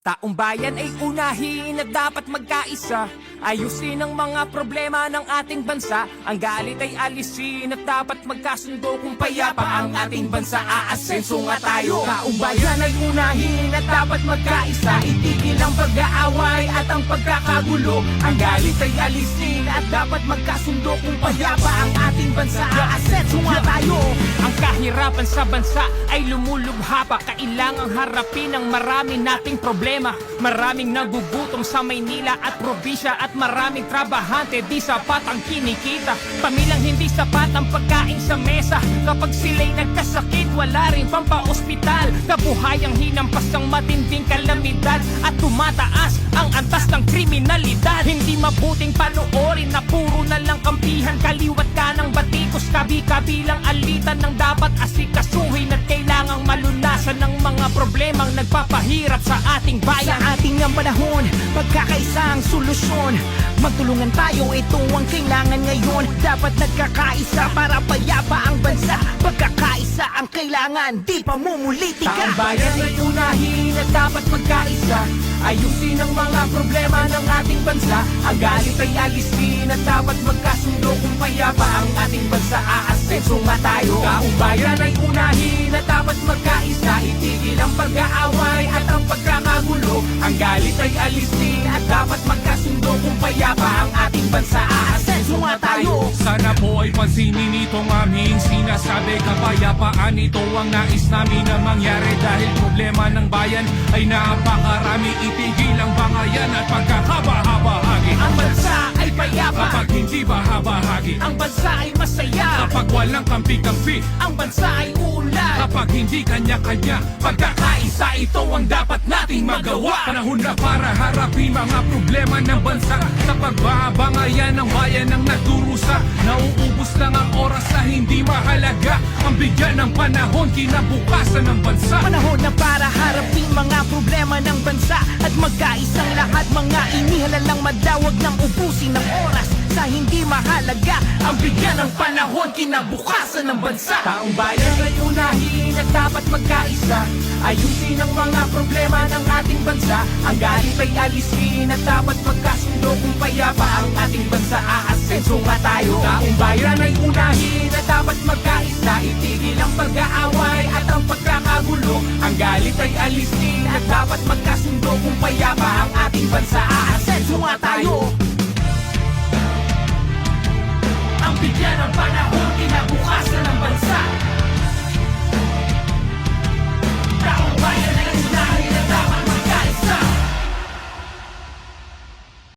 Taong bayan ay unahin at dapat magkaisa. Ayusin ang mga problema ng ating bansa. Ang galit ay alisin at dapat magkasundo. Kung payapa ang ating bansa, aasenso nga tayo. Taong bayan ay unahin at dapat magkaisa. Itigil ang pag-aaway at ang pagkakagulo. Ang galit ay alisin at dapat magkasundo. Kung payapa ang ating bansa, aasenso nga tayo. Ang kahirapan sa bansa ay lumulubha pa. Kailangang harapin ang marami nating problema. Maraming nagugutom sa Maynila at probinsya at maraming trabahante di sapat ang kinikita. Pamilyang hindi sapat ang pagkain sa mesa. Kapag sila'y nagkasakit, wala rin pampaospital. Kabuhayang hinampas ng matinding kalamidad at tumataas ang antas ng kriminalidad. Hindi mabuting panoorin na puro na lang kampihan. Kaliwat ka ng batikos, kabi-kabilang alitan ng dapat asikasuhin at kailangang malunasan ng mga problemang nagpapahirap sa ating bayan. Sa ating ang panahon, pagkakaisa ang solusyon. Magtulungan tayo, ito ang kailangan ngayon. Dapat nagkakaisa para payapa ang bansa. Pagkakaisa ang kailangan, di pamumulitika. Taong bayan ay unahin at dapat magkaisa. Ayusin ang mga problema ng ating bansa. Ang galit ay alisin at dapat magkasundo. Kung payapa ang ating bansa, aasenso nga tayo. Taong bayan ay unahin at dapat magkaisa. Itigil ang pag-aaway at ang pagkakagulo. Ang galit ay alisin at dapat magkasundo. Kung payapa ang ating bansa, aasenso nga tayo. Sana po ay pansinin itong aming sinasabi. Kapayapaan, ito ang nais namin na mangyari. Dahil problema ng bayan ay napakarami. Itigil ang bangayan at pagkakabahagi. Ang bansa ay payapa Kapag hindi bahabahagi. ang bansa ay masaya. Kapag walang kampi-kampi. Ang bansa ay uunlad. Kapag hindi kanya-kanya. Pagkakaisa, ito ang dapat nating magawa. Panahon na para harapin mga problema ng bansa. Sa pagbabangayan ng bayan ang nagdurusa. Nauubos lang ang oras na hindi mahalaga. Ang bigyan ng panahon, kinabukasan ng bansa. Panahon na para harapin mga problema ng bansa. At magkaisang lahat, mga inihalang madawag ng ubusin ng oras sa hindi mahalaga. Ang bigyan ng panahon, kinabukasan ng bansa. Taong bayan ay unahin at dapat magkaisa. Ayusin ang mga problema ng ating bansa. Ang galit ay alisin at dapat magkasundo. Kung payapa ang ating bansa, aasenso nga tayo. Taong bayan ay unahin at dapat magkaisa. Itigil ang pag-aaway at ang pagkakagulo. Ang galit ay alisin at dapat magkasundo. Kung payapa ang ating bansa, aasenso nga tayo. Ang bigyan ng panahon, kinabukasan ng bansa.